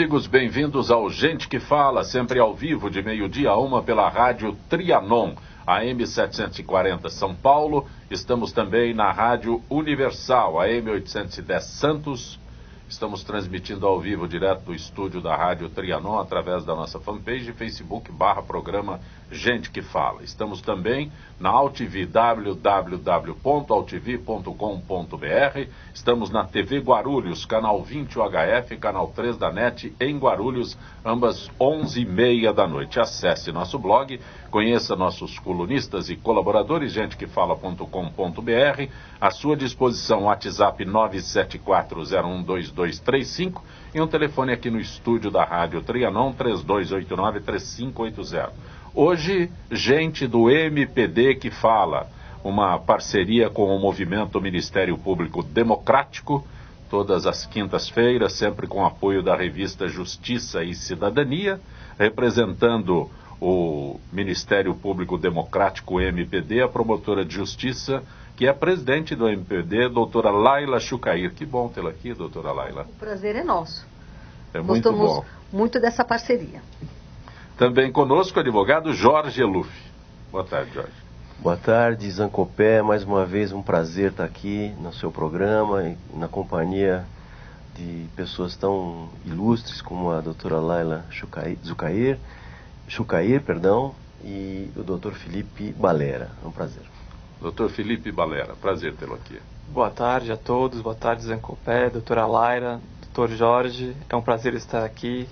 amigos, bem-vindos ao Gente que Fala, sempre ao vivo, de meio-dia a 1 pela rádio Trianon, AM 740 São Paulo. Estamos também na rádio Universal, AM 810 Santos. Estamos transmitindo ao vivo direto do estúdio da rádio Trianon através da nossa fanpage Facebook/programa Gente que Fala. Estamos também na AltV, www.altv.com.br. Estamos na TV Guarulhos, canal 20 UHF, canal 3 da NET em Guarulhos, ambas 11h30 da noite. Acesse nosso blog, conheça nossos colunistas e colaboradores, gentequefala.com.br. À sua disposição, WhatsApp 974012235 e um telefone aqui no estúdio da rádio Trianon, 3289-3580. Hoje, gente do MPD que fala, uma parceria com o movimento Ministério Público Democrático, todas as quintas-feiras, sempre com apoio da revista Justiça e Cidadania, representando o Ministério Público Democrático MPD, a promotora de justiça, que é presidente do MPD, doutora Laila Chucair. Que bom tê-la aqui, doutora Laila. O prazer é nosso. É muito bom. Gostamos muito dessa parceria. Também conosco o advogado Jorge Eluf. Boa tarde, Jorge. Boa tarde, Zancopé. Mais uma vez um prazer estar aqui no seu programa e na companhia de pessoas tão ilustres como a doutora Laila Chucair, e o doutor Felipe Balera. É um prazer. Doutor Felipe Balera, prazer tê-lo aqui. Boa tarde a todos, boa tarde, Zancopé, doutora Laila, doutor Jorge. É um prazer estar aqui.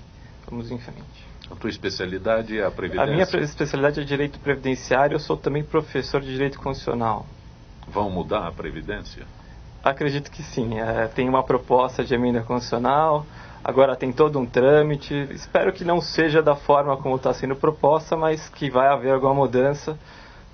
Vamos em frente. A tua especialidade é a Previdência? A minha especialidade é Direito Previdenciário, eu sou também professor de Direito Constitucional. Vão mudar a Previdência? Acredito que sim. Tem uma proposta de emenda constitucional, agora tem todo um trâmite. Espero que não seja da forma como está sendo proposta, mas que vai haver alguma mudança.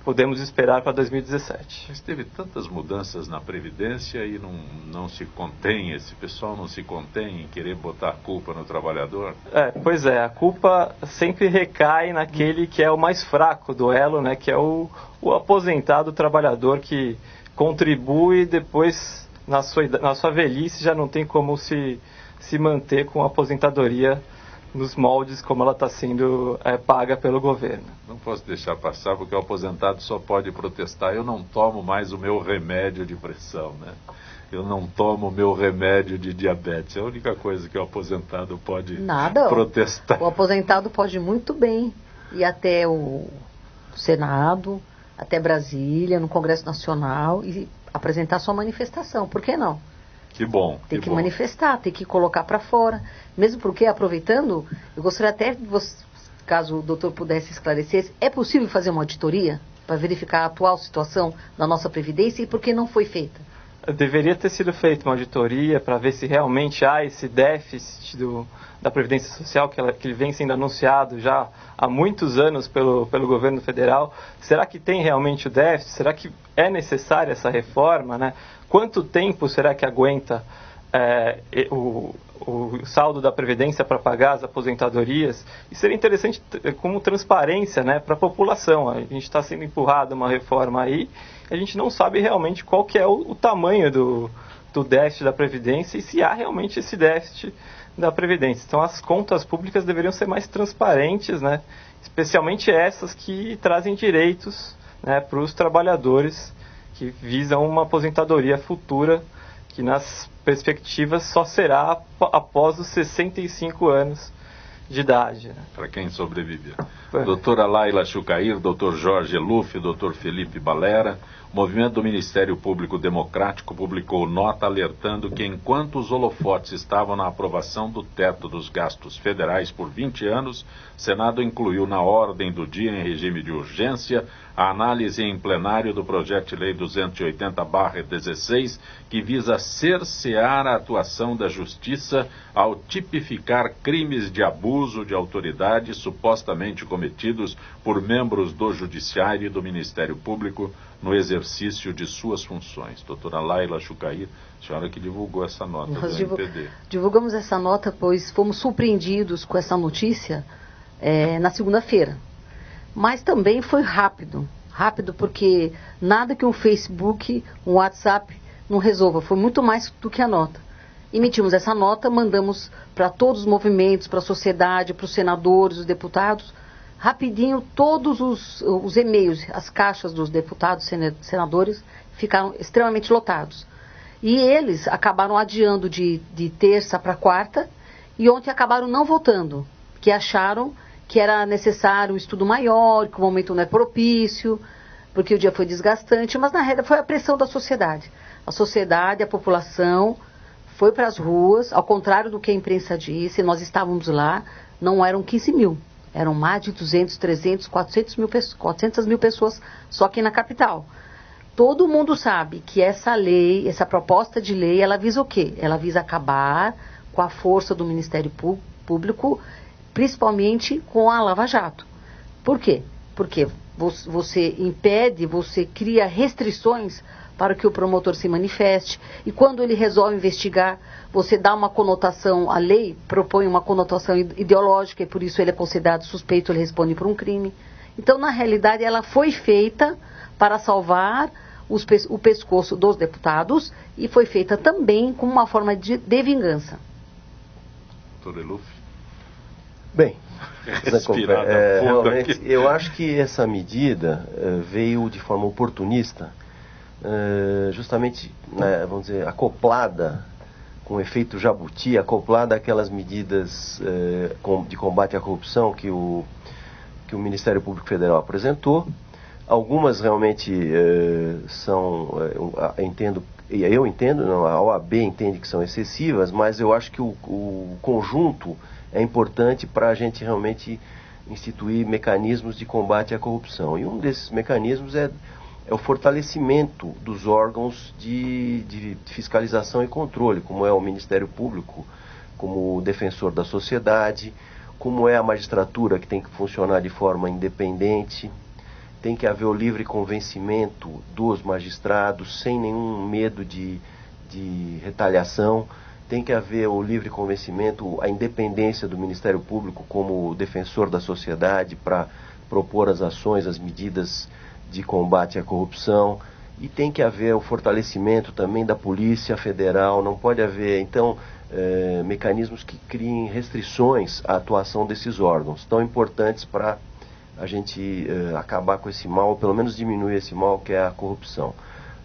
Podemos esperar para 2017. Mas teve tantas mudanças na Previdência e não se contém, esse pessoal não se contém em querer botar a culpa no trabalhador? Pois é, a culpa sempre recai naquele que é o mais fraco do elo, né, que é o aposentado trabalhador que contribui e depois, na sua velhice, já não tem como se manter com a aposentadoria nos moldes como ela está sendo paga pelo governo. Não posso deixar passar, porque o aposentado só pode protestar. Eu não tomo mais o meu remédio de pressão, né? Eu não tomo o meu remédio de diabetes. É a única coisa que o aposentado pode protestar. O aposentado pode muito bem ir até o Senado, até Brasília, no Congresso Nacional e apresentar sua manifestação. Por que não? Que bom. Tem que manifestar, tem que colocar para fora. Mesmo porque, aproveitando, eu gostaria até, caso o doutor pudesse esclarecer, é possível fazer uma auditoria para verificar a atual situação da nossa Previdência e por que não foi feita? Deveria ter sido feita uma auditoria para ver se realmente há esse déficit da Previdência Social, que vem sendo anunciado já há muitos anos pelo governo federal. Será que tem realmente o déficit? Será que é necessária essa reforma, né? Quanto tempo será que aguenta o saldo da Previdência para pagar as aposentadorias? E seria interessante como transparência, né, para a população. A gente está sendo empurrado uma reforma aí, a gente não sabe realmente qual que é o tamanho do déficit da Previdência e se há realmente esse déficit da Previdência. Então as contas públicas deveriam ser mais transparentes, né, especialmente essas que trazem direitos, né, para os trabalhadores que visam uma aposentadoria futura, que nas perspectivas só será após os 65 anos de idade. Para quem sobreviver. Doutora Laila Chucair, doutor Jorge Eluf, doutor Felipe Balera. O movimento do Ministério Público Democrático publicou nota alertando que enquanto os holofotes estavam na aprovação do teto dos gastos federais por 20 anos, o Senado incluiu na ordem do dia, em regime de urgência, a análise em plenário do projeto de lei 280/16, que visa cercear a atuação da Justiça ao tipificar crimes de abuso de autoridade supostamente cometidos por membros do Judiciário e do Ministério Público no exercício de suas funções. Doutora Laila Chucair, a senhora que divulgou essa nota do MPD. Divulgamos essa nota, pois fomos surpreendidos com essa notícia na segunda-feira. Mas também foi rápido porque nada que um Facebook, um WhatsApp não resolva, foi muito mais do que a nota. Emitimos essa nota, mandamos para todos os movimentos, para a sociedade, para os senadores, os deputados, rapidinho todos os e-mails, as caixas dos deputados, senadores, ficaram extremamente lotados. E eles acabaram adiando de terça para quarta, e ontem acabaram não votando, que acharam que era necessário um estudo maior, que o momento não é propício, porque o dia foi desgastante, mas na realidade foi a pressão da sociedade. A sociedade, a população foi para as ruas, ao contrário do que a imprensa disse, nós estávamos lá, não eram 15 mil, eram mais de 200, 300, 400 mil pessoas só aqui na capital. Todo mundo sabe que essa lei, essa proposta de lei, ela visa o quê? Ela visa acabar com a força do Ministério Público, principalmente com a Lava Jato. Por quê? Porque você impede, você cria restrições para que o promotor se manifeste, e quando ele resolve investigar, você dá uma conotação, a lei propõe uma conotação ideológica, e por isso ele é considerado suspeito, ele responde por um crime. Então, na realidade, ela foi feita para salvar o pescoço dos deputados, e foi feita também como uma forma de vingança. Doutor Eluf? Bem, realmente, aqui. Eu acho que essa medida veio de forma oportunista, justamente, né, vamos dizer, acoplada com o efeito jabuti, acoplada àquelas medidas de combate à corrupção que o Ministério Público Federal apresentou. Algumas realmente eu entendo, não, a OAB entende que são excessivas, mas eu acho que o conjunto é importante para a gente realmente instituir mecanismos de combate à corrupção. E um desses mecanismos é o fortalecimento dos órgãos de fiscalização e controle, como é o Ministério Público, como o defensor da sociedade, como é a magistratura, que tem que funcionar de forma independente. Tem que haver o livre convencimento dos magistrados, sem nenhum medo de retaliação. Tem que haver o livre convencimento, a independência do Ministério Público como defensor da sociedade para propor as ações, as medidas de combate à corrupção. E tem que haver o fortalecimento também da Polícia Federal. Não pode haver, então, mecanismos que criem restrições à atuação desses órgãos, tão importantes para a gente acabar com esse mal, ou pelo menos diminuir esse mal que é a corrupção.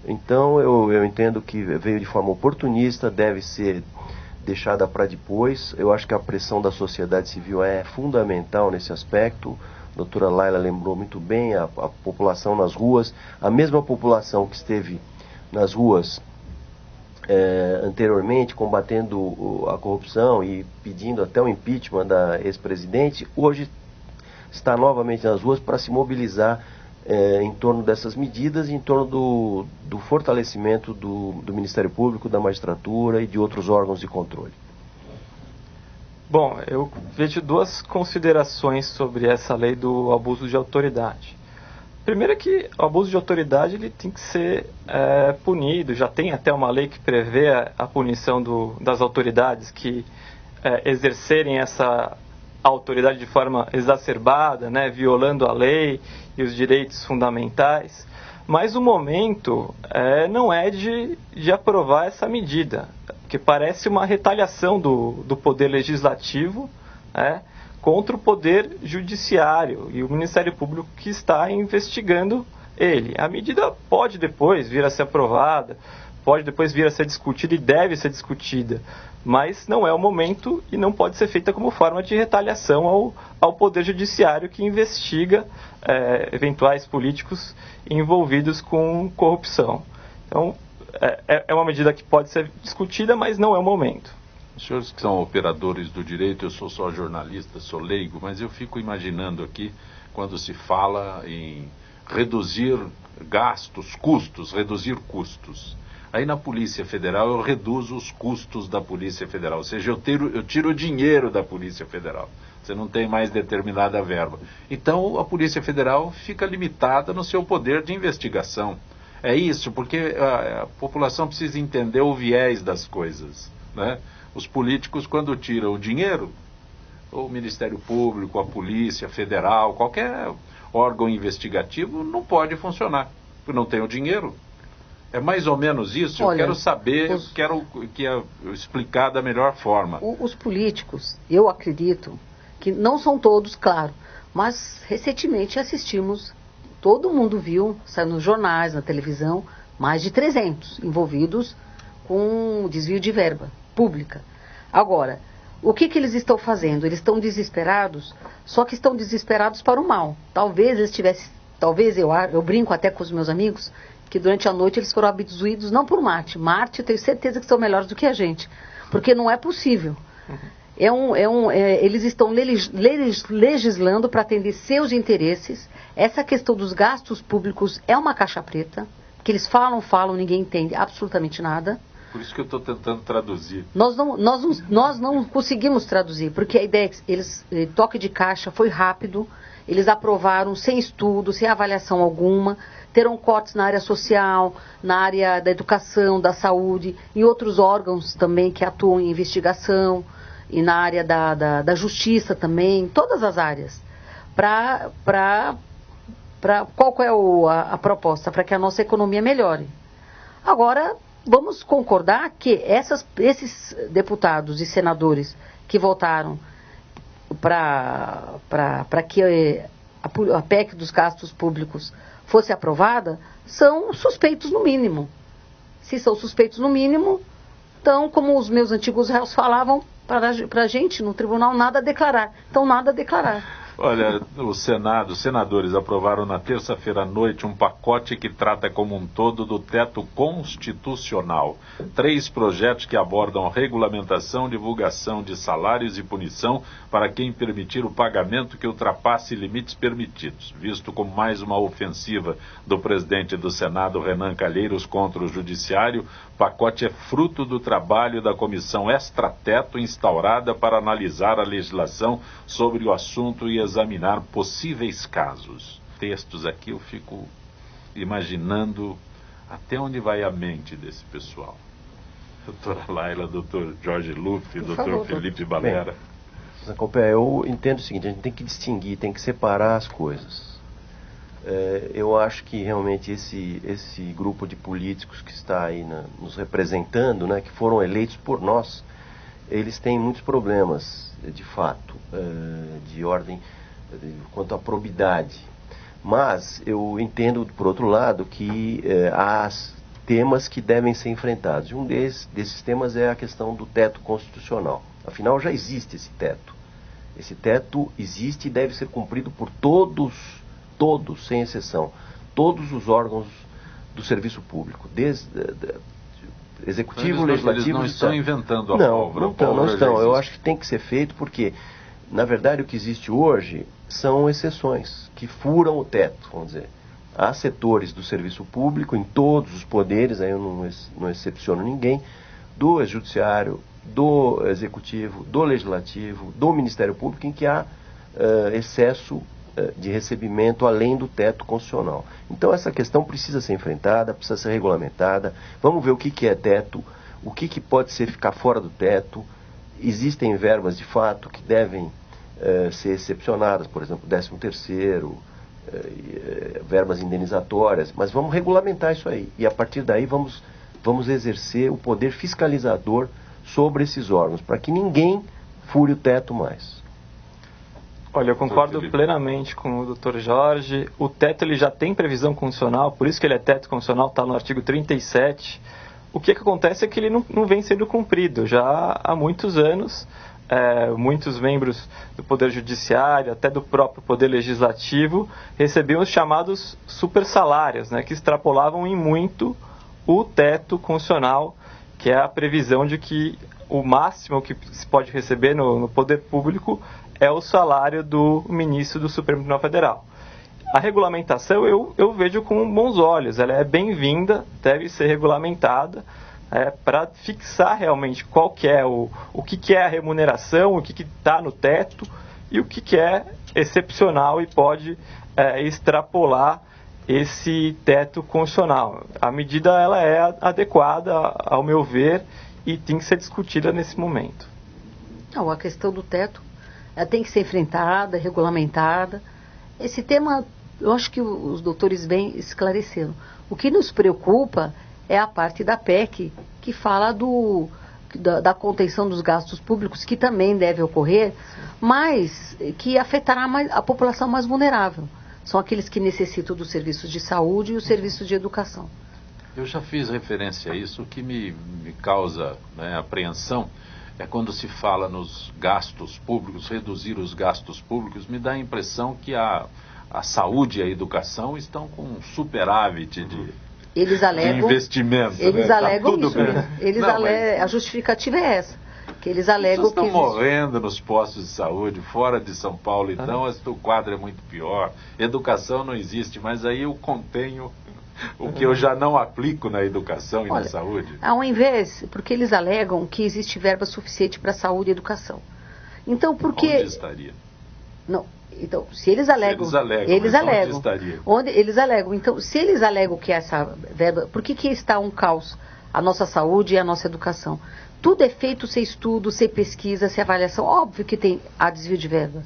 Então eu entendo que veio de forma oportunista, deve ser deixada para depois. Eu acho que a pressão da sociedade civil é fundamental nesse aspecto. A doutora Laila lembrou muito bem, a população nas ruas, a mesma população que esteve nas ruas anteriormente, combatendo a corrupção e pedindo até o impeachment da ex-presidente, hoje está novamente nas ruas para se mobilizar em torno dessas medidas, em torno do fortalecimento do Ministério Público, da magistratura e de outros órgãos de controle. Bom, eu vejo duas considerações sobre essa lei do abuso de autoridade. Primeiro é que o abuso de autoridade ele tem que ser punido, já tem até uma lei que prevê a punição das autoridades que exercerem essa autoridade de forma exacerbada, né, violando a lei e os direitos fundamentais, mas o momento não é de aprovar essa medida, porque parece uma retaliação do poder legislativo contra o poder judiciário e o Ministério Público que está investigando ele. A medida pode depois vir a ser aprovada, pode depois vir a ser discutida e deve ser discutida, mas não é o momento e não pode ser feita como forma de retaliação ao Poder Judiciário que investiga eventuais políticos envolvidos com corrupção. Então, é uma medida que pode ser discutida, mas não é o momento. Os senhores que são operadores do direito, eu sou só jornalista, sou leigo, mas eu fico imaginando aqui, quando se fala em reduzir gastos, custos, reduzir custos. Aí na Polícia Federal eu reduzo os custos da Polícia Federal, ou seja, eu tiro o dinheiro da Polícia Federal. Você não tem mais determinada verba. Então a Polícia Federal fica limitada no seu poder de investigação. É isso, porque a população precisa entender o viés das coisas, né? Os políticos, quando tiram o dinheiro, o Ministério Público, a Polícia Federal, qualquer órgão investigativo não pode funcionar, porque não tem o dinheiro. É mais ou menos isso? Olha, eu quero saber, quero que explicar da melhor forma. Os políticos, eu acredito, que não são todos, claro, mas recentemente assistimos, todo mundo viu, saiu nos jornais, na televisão, mais de 300 envolvidos com desvio de verba pública. Agora, o que eles estão fazendo? Eles estão desesperados, só que estão desesperados para o mal. Talvez eles tivessem, eu brinco até com os meus amigos, que durante a noite eles foram abduzidos não por Marte. Marte, eu tenho certeza que são melhores do que a gente, porque não é possível. Eles estão legislando para atender seus interesses. Essa questão dos gastos públicos é uma caixa preta, que eles falam, ninguém entende absolutamente nada. Por isso que eu estou tentando traduzir. Nós não conseguimos traduzir, porque a ideia é que toque de caixa foi rápido, eles aprovaram sem estudo, sem avaliação alguma, terão cortes na área social, na área da educação, da saúde, e outros órgãos também que atuam em investigação, e na área da justiça também, todas as áreas. Qual é a proposta? Para que a nossa economia melhore. Agora, vamos concordar que esses deputados e senadores que votaram para que a PEC dos gastos públicos fosse aprovada, são suspeitos no mínimo. Se são suspeitos no mínimo, então, como os meus antigos réus falavam, para a gente no tribunal nada a declarar. Então, nada a declarar. Olha, os senadores aprovaram na terça-feira à noite um pacote que trata como um todo do teto constitucional. 3 projetos que abordam regulamentação, divulgação de salários e punição para quem permitir o pagamento que ultrapasse limites permitidos. Visto como mais uma ofensiva do presidente do Senado, Renan Calheiros, contra o Judiciário, o pacote é fruto do trabalho da comissão extrateto instaurada para analisar a legislação sobre o assunto e examinar possíveis casos. Textos aqui eu fico imaginando até onde vai a mente desse pessoal. Doutora Laila, doutor Jorge Luff, doutor Felipe Balera. Eu entendo o seguinte, a gente tem que distinguir, tem que separar as coisas. Eu acho que realmente esse grupo de políticos que está aí nos representando, né, que foram eleitos por nós, eles têm muitos problemas, de fato, de ordem quanto à probidade. Mas eu entendo, por outro lado, que há temas que devem ser enfrentados. Um desses temas é a questão do teto constitucional. Afinal, já existe esse teto. Esse teto existe e deve ser cumprido por todos, sem exceção, todos os órgãos do serviço público, desde executivo, legislativo... Eles não estão inventando a pólvora. Não estão. Eu acho que tem que ser feito porque, na verdade, o que existe hoje são exceções que furam o teto, vamos dizer. Há setores do serviço público, em todos os poderes, aí eu não excepciono ninguém, do judiciário, do executivo, do legislativo, do Ministério Público, em que há excesso de recebimento além do teto constitucional. Então essa questão precisa ser enfrentada, precisa ser regulamentada. Vamos ver o que é teto, o que pode ficar fora do teto. Existem verbas de fato que devem ser excepcionadas, por exemplo, 13º, verbas indenizatórias, mas vamos regulamentar isso aí. E a partir daí vamos exercer o poder fiscalizador sobre esses órgãos, para que ninguém fure o teto mais. Olha, eu concordo plenamente com o Dr. Jorge. O teto ele já tem previsão constitucional, por isso que ele é teto constitucional, está no artigo 37. O que acontece é que ele não vem sendo cumprido já há muitos anos. Muitos membros do Poder Judiciário, até do próprio Poder Legislativo, recebiam os chamados supersalários, né, que extrapolavam em muito o teto constitucional, que é a previsão de que o máximo que se pode receber no poder público é o salário do ministro do Supremo Tribunal Federal. A regulamentação eu vejo com bons olhos, ela é bem-vinda, deve ser regulamentada para fixar realmente qual que é o que é a remuneração, o que está no teto e o que é excepcional e pode extrapolar esse teto constitucional. A medida ela é adequada, ao meu ver, e tem que ser discutida nesse momento. Não, a questão do teto tem que ser enfrentada, regulamentada. Esse tema, eu acho que os doutores bem esclareceram. O que nos preocupa é a parte da PEC que fala da contenção dos gastos públicos, que também deve ocorrer, mas que afetará a população mais vulnerável. São aqueles que necessitam dos serviços de saúde e os serviços de educação. Eu já fiz referência a isso. O que me causa, né, apreensão é quando se fala nos gastos públicos, reduzir os gastos públicos, me dá a impressão que a saúde e a educação estão com um superávit de investimento. Eles alegam tudo isso mesmo. A justificativa é essa. Que eles alegam que estão morrendo nos postos de saúde, fora de São Paulo, então o quadro é muito pior. Educação não existe, mas aí eu contenho o que eu já não aplico na educação e na saúde. Ao invés, porque eles alegam que existe verba suficiente para saúde e educação. Então, por que... Onde estaria? Não, então, se eles alegam... Onde eles alegam. Então, se eles alegam que essa verba... Por que está um caos a nossa saúde e a nossa educação? Tudo é feito sem estudo, sem pesquisa, sem avaliação. Óbvio que há desvio de verba.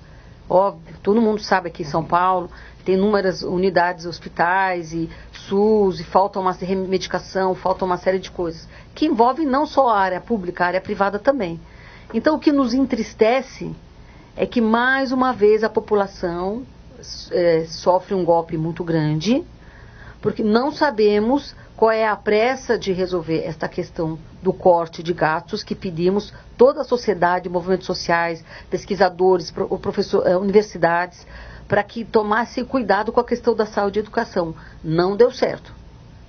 Óbvio. Todo mundo sabe aqui em São Paulo, tem inúmeras unidades, hospitais e SUS, e falta uma medicação, falta uma série de coisas, que envolvem não só a área pública, a área privada também. Então, o que nos entristece é que, mais uma vez, a população sofre um golpe muito grande, porque não sabemos qual é a pressa de resolver esta questão do corte de gastos que pedimos toda a sociedade, movimentos sociais, pesquisadores, universidades, para que tomasse cuidado com a questão da saúde e educação. Não deu certo.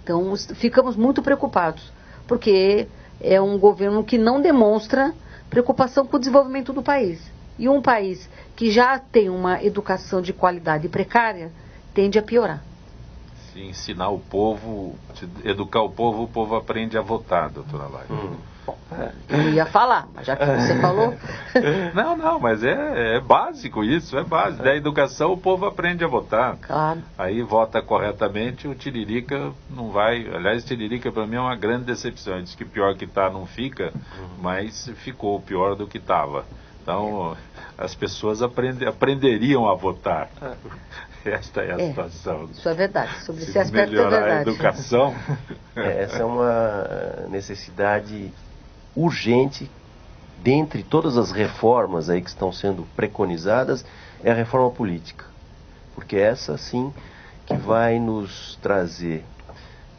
Então, ficamos muito preocupados, porque é um governo que não demonstra preocupação com o desenvolvimento do país. E um país que já tem uma educação de qualidade precária, tende a piorar. Se ensinar o povo, se educar o povo aprende a votar, doutora Laila. Eu ia falar, mas já que você falou... Não, mas é básico isso, é básico. Da educação o povo aprende a votar. Claro. Aí vota corretamente, o Tiririca não vai... Aliás, Tiririca para mim é uma grande decepção. Ele diz que pior que está não fica, mas ficou pior do que estava. Então, as pessoas aprenderiam a votar. Esta é a situação. Isso é verdade. Sobre esse aspecto é verdade. Melhorar a educação. Essa é uma necessidade urgente, dentre todas as reformas aí que estão sendo preconizadas, é a reforma política. Porque essa, sim, que vai nos trazer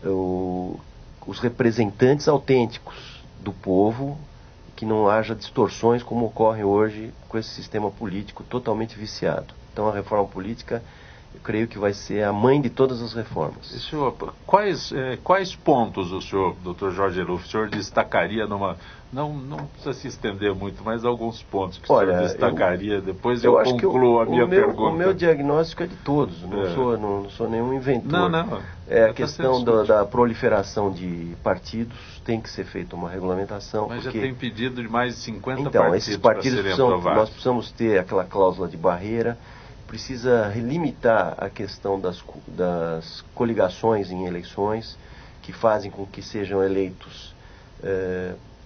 os representantes autênticos do povo, que não haja distorções como ocorre hoje com esse sistema político totalmente viciado. Então a reforma política, eu creio que vai ser a mãe de todas as reformas. Senhor, quais pontos o senhor, Dr. Jorge Eluf, o senhor destacaria numa... Não precisa se estender muito, mas alguns pontos que o senhor destacaria, depois eu concluo a minha pergunta. O meu diagnóstico é de todos, não sou nenhum inventor. Não. É a questão da proliferação de partidos, tem que ser feita uma regulamentação. Mas já tem pedido de mais de 50 partidos. Esses partidos nós precisamos ter aquela cláusula de barreira, precisa limitar a questão das coligações em eleições, que fazem com que sejam eleitos,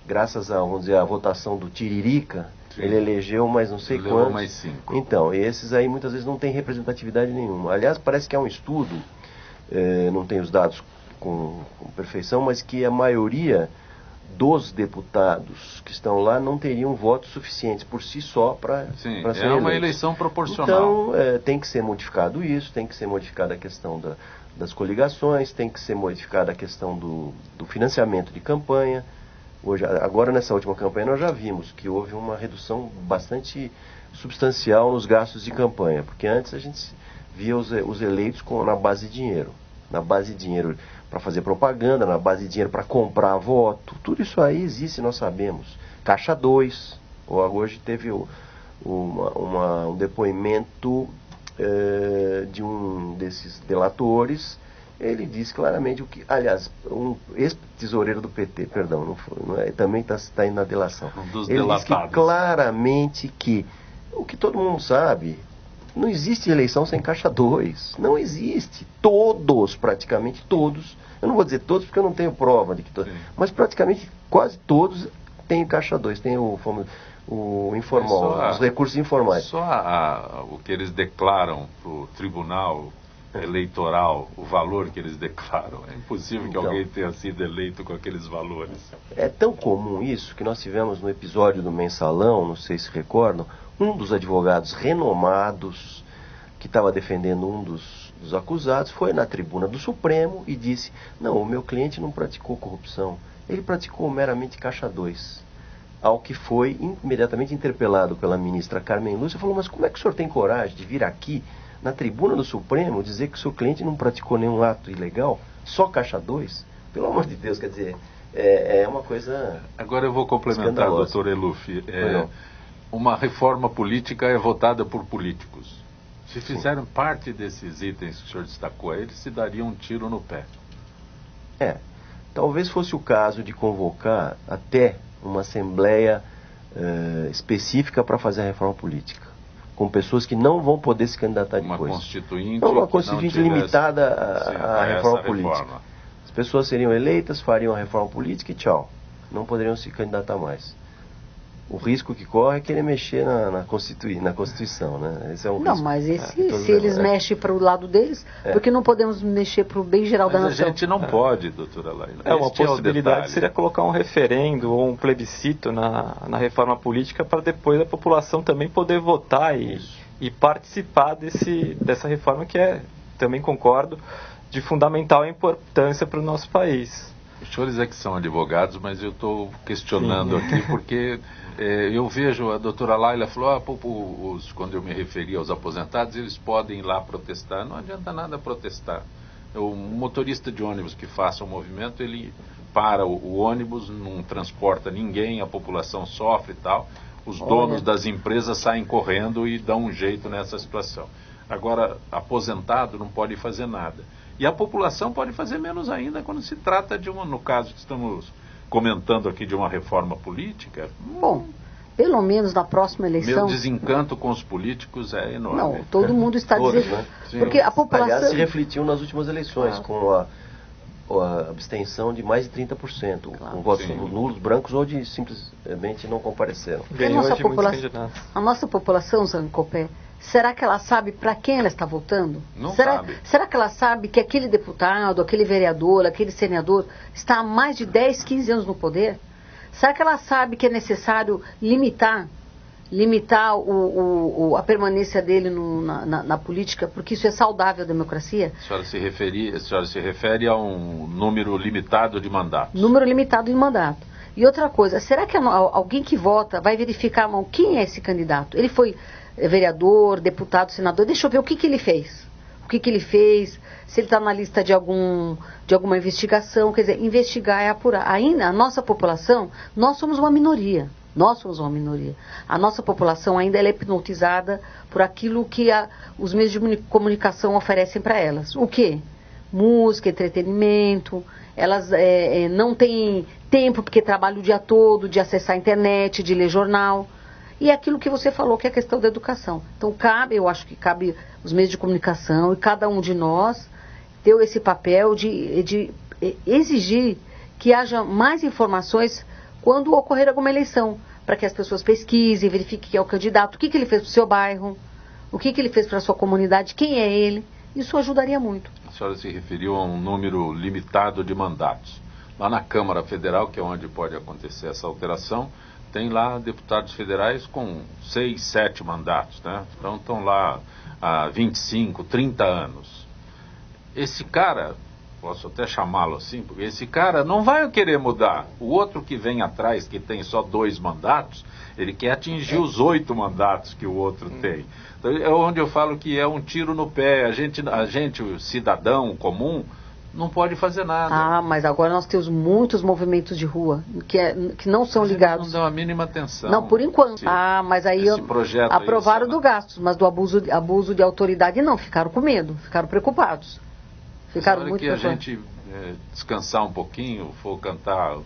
graças a, vamos dizer, a votação do Tiririca. Sim. Ele elegeu mais não sei quantos. Mais 5. Então, esses aí muitas vezes não têm representatividade nenhuma. Aliás, parece que há um estudo, não tem os dados com perfeição, mas que a maioria dos deputados que estão lá não teriam votos suficientes por si só para ser eleitos. É uma eleição proporcional. Então, tem que ser modificado isso, tem que ser modificada a questão das coligações, tem que ser modificada a questão do financiamento de campanha. Agora, nessa última campanha, nós já vimos que houve uma redução bastante substancial nos gastos de campanha, porque antes a gente via os eleitos na base de dinheiro. Na base de dinheiro para fazer propaganda, na base de dinheiro para comprar voto. Tudo isso aí existe, nós sabemos. Caixa 2. Hoje teve um depoimento de um desses delatores. Ele diz claramente o que... Aliás, um ex-tesoureiro do PT, perdão, também está indo na delação. Ele diz que claramente que o que todo mundo sabe... Não existe eleição sem caixa 2. Não existe. Praticamente todos, eu não vou dizer todos porque eu não tenho prova de que todos, mas praticamente quase todos têm caixa 2, tem o informal, os recursos informais. Só o que eles declaram para o tribunal eleitoral, o valor que eles declaram. É impossível que Então, alguém tenha sido eleito com aqueles valores. É tão comum isso que nós tivemos no episódio do Mensalão, não sei se recordam, um dos advogados renomados que estava defendendo um dos acusados foi na tribuna do Supremo e disse: não, o meu cliente não praticou corrupção, ele praticou meramente caixa 2. Ao que foi imediatamente interpelado pela ministra Carmen Lúcia, falou: mas como é que o senhor tem coragem de vir aqui na tribuna do Supremo dizer que o seu cliente não praticou nenhum ato ilegal, só caixa 2? Pelo amor de Deus, quer dizer, é uma coisa... Agora eu vou complementar, doutor Eluf. Uma reforma política é votada por políticos. Se fizerem parte desses itens que o senhor destacou aí, eles se dariam um tiro no pé. Talvez fosse o caso de convocar até uma assembleia específica para fazer a reforma política, com pessoas que não vão poder se candidatar depois. Uma constituinte, não, uma constituinte limitada à reforma política. Reforma. As pessoas seriam eleitas, fariam a reforma política e tchau. Não poderiam se candidatar mais. O risco que corre é querer mexer na Constituição, né? Esse é um não, risco. mas se eles mexem para o lado deles, porque não podemos mexer para o bem geral da nação? A gente não pode, doutora Laila. Uma possibilidade seria colocar um referendo ou um plebiscito na reforma política para depois a população também poder votar e participar dessa reforma que também concordo, de fundamental importância para o nosso país. Os senhores é que são advogados, mas eu estou questionando aqui porque eu vejo, a doutora Laila falou, quando eu me referi aos aposentados, eles podem ir lá protestar. Não adianta nada protestar. O motorista de ônibus que faça o movimento, ele para o ônibus, não transporta ninguém, a população sofre e tal. Os donos das empresas saem correndo e dão um jeito nessa situação. Agora, aposentado não pode fazer nada. E a população pode fazer menos ainda quando se trata de no caso que estamos comentando aqui, de uma reforma política. Bom, pelo menos na próxima eleição... Meu desencanto com os políticos é enorme. Não, todo mundo está dizendo... Né? Porque a população... Aliás, se refletiu nas últimas eleições, com a abstenção de mais de 30%, com votos nulos, brancos ou de simplesmente não compareceram. A nossa população, Zancopé, será que ela sabe para quem ela está votando? Não sabe. Será que ela sabe que aquele deputado, aquele vereador, aquele senador está há mais de 10, 15 anos no poder? Será que ela sabe que é necessário limitar a permanência dele na política, porque isso é saudável à democracia? A senhora se refere a um número limitado de mandatos. Número limitado de mandato. E outra coisa, será que alguém que vota vai verificar quem é esse candidato? Ele foi vereador, deputado, senador, deixa eu ver o que ele fez. O que ele fez, se ele está na lista de alguma investigação, quer dizer, investigar é apurar. Ainda a nossa população, nós somos uma minoria. A nossa população ainda é hipnotizada por aquilo que os meios de comunicação oferecem para elas. O quê? Música, entretenimento. Elas não têm tempo porque trabalham o dia todo de acessar a internet, de ler jornal. E é aquilo que você falou, que é a questão da educação. Então eu acho que cabe os meios de comunicação e cada um de nós ter esse papel de exigir que haja mais informações quando ocorrer alguma eleição, para que as pessoas pesquisem, verifiquem quem é o candidato, o que ele fez para o seu bairro, o que ele fez para a sua comunidade, quem é ele. Isso ajudaria muito. A senhora se referiu a um número limitado de mandatos. Lá na Câmara Federal, que é onde pode acontecer essa alteração, tem lá deputados federais com 6, 7 mandatos, né? Então estão lá há 25, 30 anos. Esse cara, posso até chamá-lo assim, porque esse cara não vai querer mudar. O outro que vem atrás, que tem só 2 mandatos, ele quer atingir os 8 mandatos que o outro tem. Então é onde eu falo que é um tiro no pé. A gente, o cidadão comum, não pode fazer nada. Mas agora nós temos muitos movimentos de rua que não são ligados. Não dão a mínima atenção. Não, por enquanto. Mas aí aprovaram do gastos, mas do abuso de autoridade não. Ficaram com medo, ficaram preocupados. Ficaram muito preocupados. A gente descansar um pouquinho, for cantar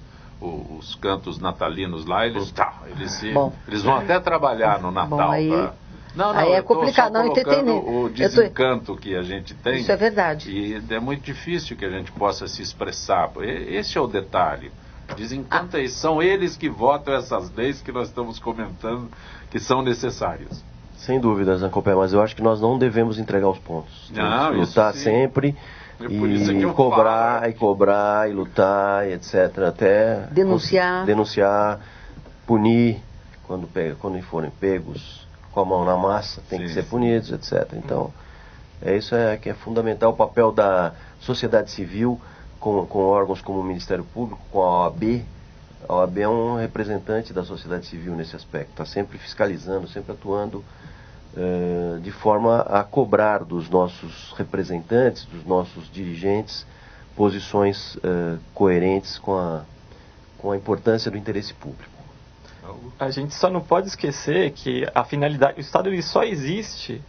os cantos natalinos lá, eles vão até trabalhar no Natal. Aí é complicado, não entender. O desencanto que a gente tem. Isso é verdade. E é muito difícil que a gente possa se expressar. Esse é o detalhe. Desencanto são eles que votam essas leis que nós estamos comentando que são necessárias. Sem dúvida, Zancopé, mas eu acho que nós não devemos entregar os pontos. Não, lutar sempre cobrar, e lutar, e etc. Até denunciar, punir quando forem pegos com a mão na massa, tem que ser punidos, etc. Então, isso que é fundamental, o papel da sociedade civil com órgãos como o Ministério Público, com a OAB. A OAB é um representante da sociedade civil nesse aspecto, está sempre fiscalizando, sempre atuando de forma a cobrar dos nossos representantes, dos nossos dirigentes, posições coerentes com a importância do interesse público. A gente só não pode esquecer que a finalidade, o Estado ele só existe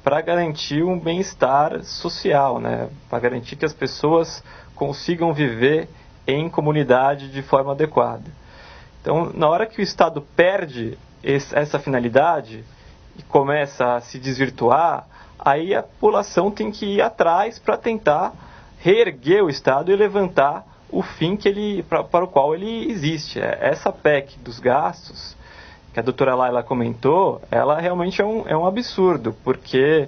para garantir um bem-estar social, né? Para garantir que as pessoas consigam viver em comunidade de forma adequada. Então, na hora que o Estado perde essa finalidade e começa a se desvirtuar, aí a população tem que ir atrás para tentar reerguer o Estado e levantar o fim para o qual ele existe. Essa PEC dos gastos, que a doutora Laila comentou, ela realmente é um absurdo, porque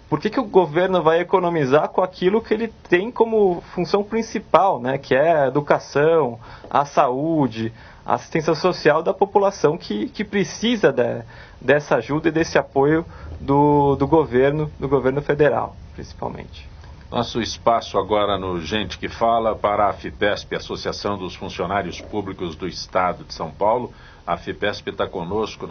por que o governo vai economizar com aquilo que ele tem como função principal, né, que é a educação, a saúde, a assistência social da população que precisa dessa ajuda e desse apoio do governo federal, principalmente. Nosso espaço agora no Gente que Fala para a AFIPESP, Associação dos Funcionários Públicos do Estado de São Paulo. A AFIPESP está conosco,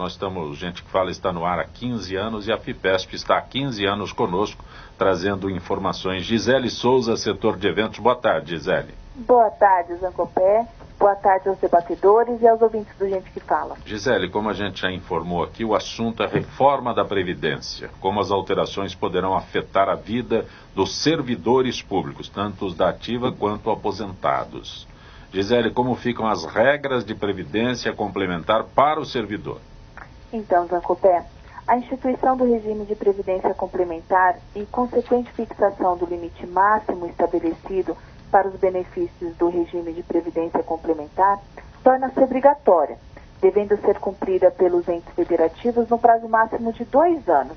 Gente que Fala está no ar há 15 anos e a AFIPESP está há 15 anos conosco, trazendo informações. Gisele Souza, setor de eventos. Boa tarde, Gisele. Boa tarde, Zancopé. Boa tarde aos debatedores e aos ouvintes do Gente que Fala. Gisele, como a gente já informou aqui, o assunto é reforma da Previdência. Como as alterações poderão afetar a vida dos servidores públicos, tanto os da ativa quanto aposentados. Gisele, como ficam as regras de previdência complementar para o servidor? Então, Zancopé, a instituição do regime de previdência complementar e consequente fixação do limite máximo estabelecido para os benefícios do regime de previdência complementar torna-se obrigatória, devendo ser cumprida pelos entes federativos no prazo máximo de 2 anos.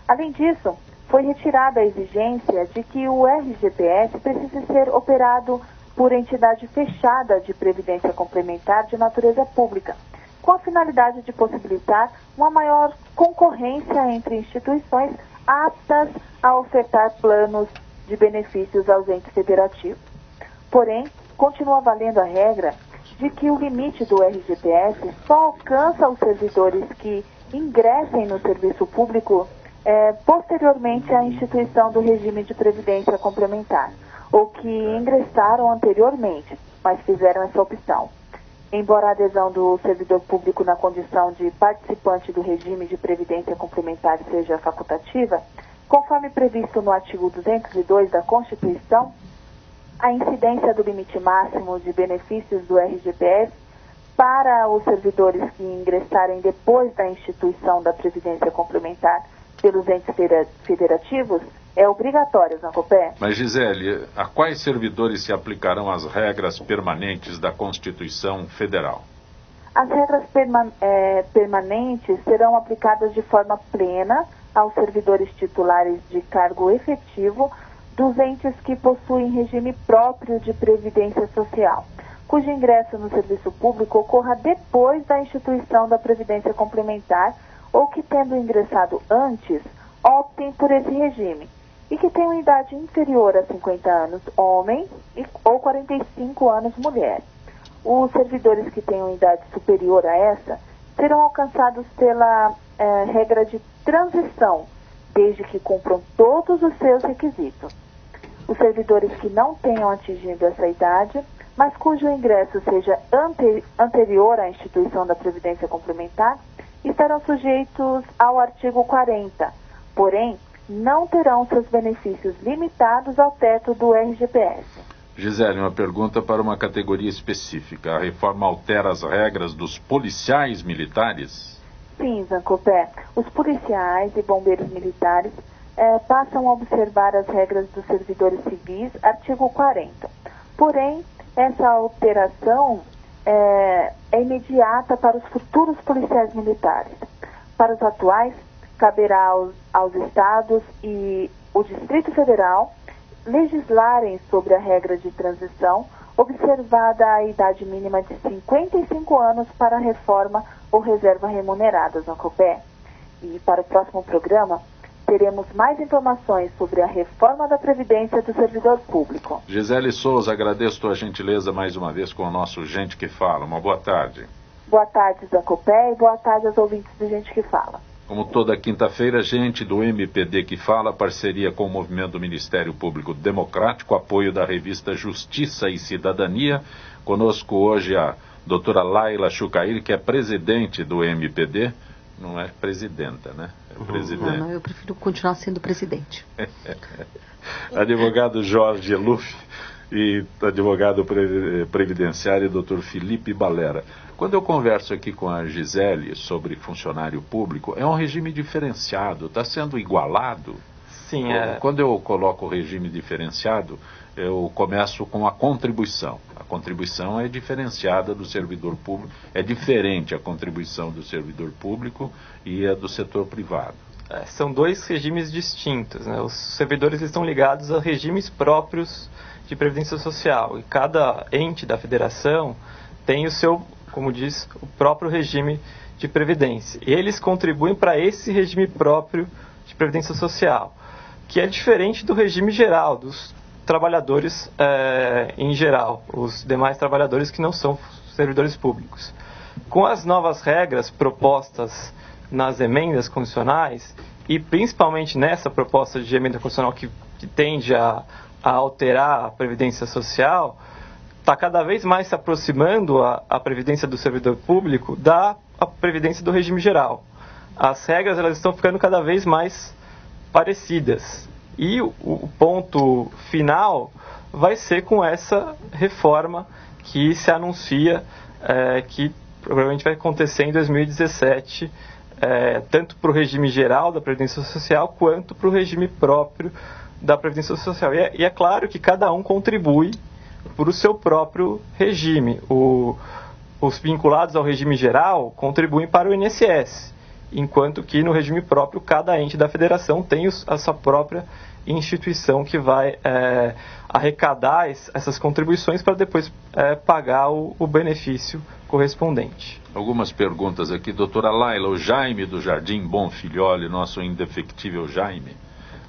Além disso, foi retirada a exigência de que o RGPS precise ser operado por entidade fechada de previdência complementar de natureza pública, com a finalidade de possibilitar uma maior concorrência entre instituições aptas a ofertar planos de benefícios aos entes federativos. Porém, continua valendo a regra de que o limite do RGPS só alcança os servidores que ingressem no serviço público posteriormente à instituição do regime de previdência complementar, ou que ingressaram anteriormente, mas fizeram essa opção. Embora a adesão do servidor público na condição de participante do regime de previdência complementar seja facultativa, conforme previsto no artigo 202 da Constituição, a incidência do limite máximo de benefícios do RGPS para os servidores que ingressarem depois da instituição da previdência complementar pelos entes federativos é obrigatória, Zancopé. Mas, Gisele, a quais servidores se aplicarão as regras permanentes da Constituição Federal? As regras permanentes serão aplicadas de forma plena aos servidores titulares de cargo efetivo dos entes que possuem regime próprio de previdência social, cujo ingresso no serviço público ocorra depois da instituição da previdência complementar ou que, tendo ingressado antes, optem por esse regime e que tenham idade inferior a 50 anos, homem, ou 45 anos, mulher. Os servidores que tenham idade superior a essa serão alcançados pela regra de transição, desde que cumpram todos os seus requisitos. Os servidores que não tenham atingido essa idade, mas cujo ingresso seja anterior à instituição da Previdência Complementar, estarão sujeitos ao artigo 40, porém, não terão seus benefícios limitados ao teto do RGPS. Gisele, uma pergunta para uma categoria específica. A reforma altera as regras dos policiais militares? Sim, Zancopé. Os policiais e bombeiros militares passam a observar as regras dos servidores civis, artigo 40. Porém, essa alteração é imediata para os futuros policiais militares. Para os atuais, caberá aos estados e o Distrito Federal legislarem sobre a regra de transição, observada a idade mínima de 55 anos para reforma ou reserva remuneradas no COPE. E para o próximo programa, teremos mais informações sobre a reforma da Previdência do servidor público. Gisele Souza, agradeço tua gentileza mais uma vez com o nosso Gente que Fala. Uma boa tarde. Boa tarde, Zancopé, e boa tarde aos ouvintes do Gente que Fala. Como toda quinta-feira, gente do MPD que Fala, parceria com o Movimento do Ministério Público Democrático, apoio da revista Justiça e Cidadania. Conosco hoje a doutora Laila Chucair, que é presidente do MPD. Não é presidenta, né? É presidente. Não, eu prefiro continuar sendo presidente. Advogado Jorge Luff e advogado previdenciário doutor Felipe Balera. Quando eu converso aqui com a Gisele sobre funcionário público, é um regime diferenciado, está sendo igualado? Sim, Quando eu coloco o regime diferenciado, eu começo com a contribuição. A contribuição é diferenciada do servidor público, é diferente a contribuição do servidor público e a do setor privado. São dois regimes distintos, né? Os servidores estão ligados a regimes próprios de previdência social e cada ente da federação tem o seu, como diz, o próprio regime de previdência. E eles contribuem para esse regime próprio de previdência social, que é diferente do regime geral, dos trabalhadores em geral, os demais trabalhadores que não são servidores públicos. Com as novas regras propostas nas emendas constitucionais, e principalmente nessa proposta de emenda constitucional que tende a alterar a previdência social, está cada vez mais se aproximando a previdência do servidor público da previdência do regime geral. As regras elas estão ficando cada vez mais parecidas. E o ponto final vai ser com essa reforma que se anuncia, que provavelmente vai acontecer em 2017, tanto para o regime geral da Previdência Social, quanto para o regime próprio da Previdência Social. E é claro que cada um contribui para o seu próprio regime. Os vinculados ao regime geral contribuem para o INSS, enquanto que no regime próprio cada ente da federação tem a sua própria instituição que vai arrecadar essas contribuições para depois pagar o benefício correspondente. Algumas perguntas aqui, doutora Laila, o Jaime do Jardim Bonfilhole, nosso indefectível Jaime.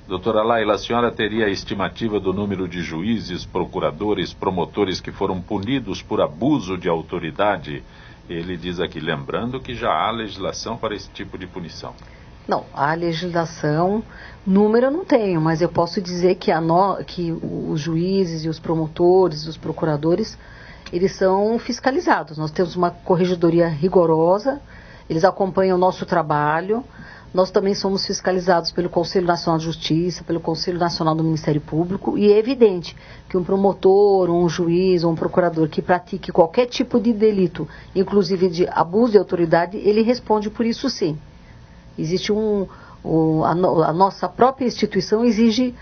Doutora Laila, a senhora teria a estimativa do número de juízes, procuradores, promotores que foram punidos por abuso de autoridade? Ele diz aqui, lembrando que já há legislação para esse tipo de punição. Não, a legislação, número eu não tenho, mas eu posso dizer que, que os juízes e os promotores, os procuradores, eles são fiscalizados. Nós temos uma corregedoria rigorosa, eles acompanham o nosso trabalho. Nós também somos fiscalizados pelo Conselho Nacional de Justiça, pelo Conselho Nacional do Ministério Público, e é evidente que um promotor, um juiz ou um procurador que pratique qualquer tipo de delito, inclusive de abuso de autoridade, ele responde por isso sim. Existe a nossa própria instituição exige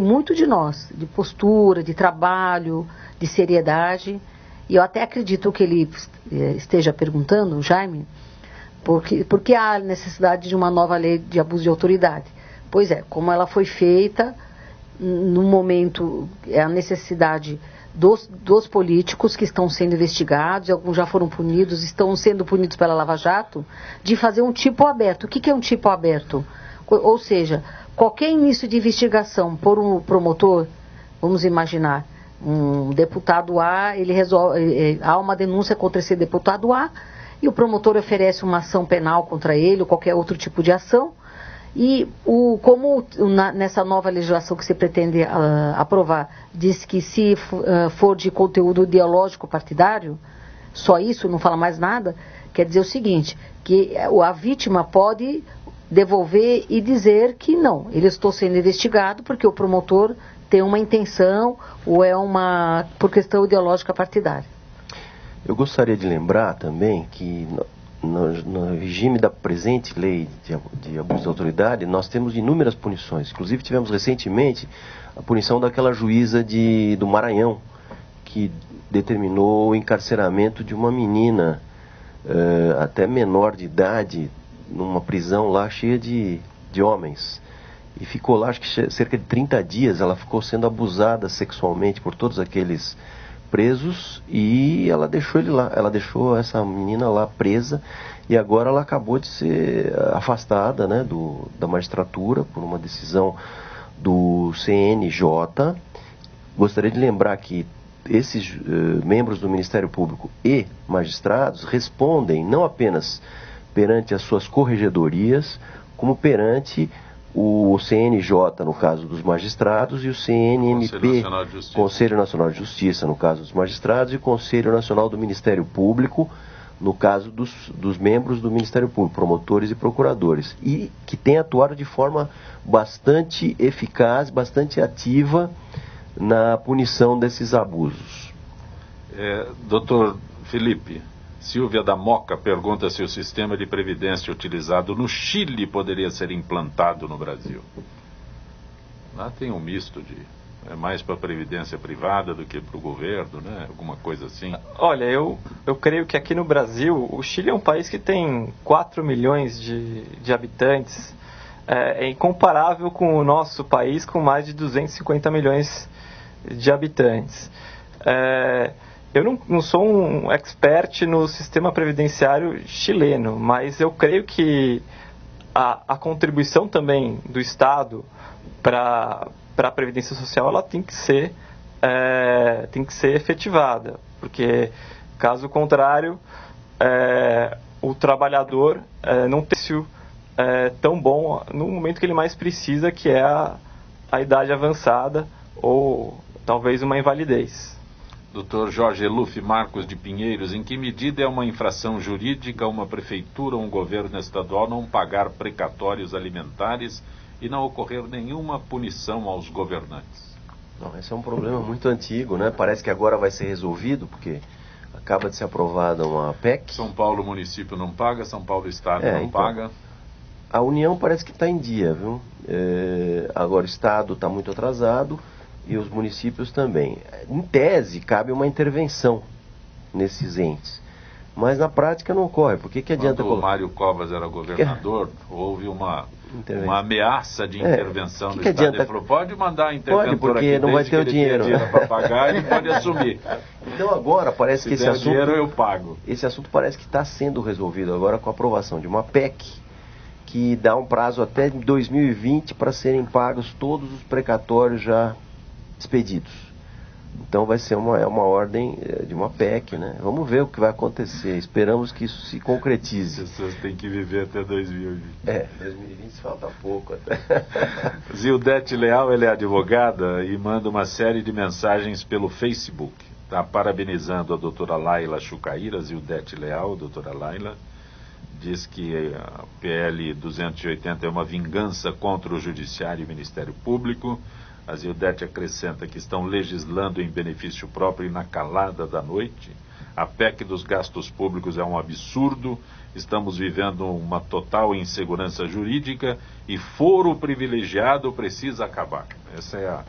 muito de nós, de postura, de trabalho, de seriedade, e eu até acredito que ele esteja perguntando, Jaime, porque há necessidade de uma nova lei de abuso de autoridade. Pois é, como ela foi feita, no momento, é a necessidade dos políticos que estão sendo investigados, e alguns já foram punidos, estão sendo punidos pela Lava Jato, de fazer um tipo aberto. O que é um tipo aberto? Ou seja, qualquer início de investigação por um promotor, vamos imaginar, um deputado A, há uma denúncia contra esse deputado A, e o promotor oferece uma ação penal contra ele, ou qualquer outro tipo de ação, e nessa nova legislação que se pretende aprovar, diz que se for de conteúdo ideológico partidário, só isso, não fala mais nada, quer dizer o seguinte, que a vítima pode devolver e dizer que não, ele estou sendo investigado porque o promotor tem uma intenção ou por questão ideológica partidária. Eu gostaria de lembrar também que no regime da presente lei de abuso de autoridade, nós temos inúmeras punições. Inclusive tivemos recentemente a punição daquela juíza do Maranhão, que determinou o encarceramento de uma menina até menor de idade numa prisão lá cheia de homens. E ficou lá, acho que cerca de 30 dias, ela ficou sendo abusada sexualmente por todos aqueles presos, e ela deixou ele lá, ela deixou essa menina lá presa, e agora ela acabou de ser afastada, né, da magistratura por uma decisão do CNJ. Gostaria de lembrar que esses membros do Ministério Público e magistrados respondem não apenas perante as suas corregedorias, como perante o CNJ, no caso dos magistrados, e o CNMP, Conselho Nacional de Justiça, no caso dos magistrados, e o Conselho Nacional do Ministério Público, no caso dos membros do Ministério Público, promotores e procuradores, e que tem atuado de forma bastante eficaz, bastante ativa na punição desses abusos. Doutor Felipe, Silvia da Moca pergunta se o sistema de previdência utilizado no Chile poderia ser implantado no Brasil. Lá tem um misto é mais para a previdência privada do que para o governo, né? Alguma coisa assim. Olha, eu creio que aqui no Brasil, o Chile é um país que tem 4 milhões de habitantes, é incomparável com o nosso país, com mais de 250 milhões de habitantes. Eu não sou um expert no sistema previdenciário chileno, mas eu creio que a contribuição também do Estado para a Previdência Social, ela tem que ser efetivada, porque, caso contrário, o trabalhador não tem tão bom no momento que ele mais precisa, que é a idade avançada ou talvez uma invalidez. Dr. Jorge Eluf Marcos de Pinheiros, em que medida é uma infração jurídica uma prefeitura ou um governo estadual não pagar precatórios alimentares e não ocorrer nenhuma punição aos governantes? Não, esse é um problema muito antigo, né? Parece que agora vai ser resolvido, porque acaba de ser aprovada uma PEC. São Paulo município não paga, São Paulo Estado não paga. A União parece que está em dia, viu? Agora o Estado está muito atrasado e os municípios também. Em tese, cabe uma intervenção nesses entes, mas na prática não ocorre. Por que adianta... Quando o Mário Covas era governador, houve uma ameaça de intervenção no Estado. Adianta... Ele falou, pode mandar a interventora aqui, porque não vai ter o dinheiro para pagar e pode assumir. Então agora parece que esse assunto... dinheiro eu pago. Esse assunto parece que está sendo resolvido agora com a aprovação de uma PEC que dá um prazo até 2020 para serem pagos todos os precatórios já expedidos. Então vai ser uma ordem de uma PEC, né? Vamos ver o que vai acontecer. Esperamos que isso se concretize. As pessoas têm que viver até 2020. 2020 falta pouco até. Zildete Leal, ela é advogada e manda uma série de mensagens pelo Facebook. Está parabenizando a doutora Laila Chucaíra, Zildete Leal, doutora Laila. Diz que a PL 280 é uma vingança contra o Judiciário e o Ministério Público. A Zildete acrescenta que estão legislando em benefício próprio e na calada da noite. A PEC dos gastos públicos é um absurdo. Estamos vivendo uma total insegurança jurídica e foro privilegiado precisa acabar. Esse é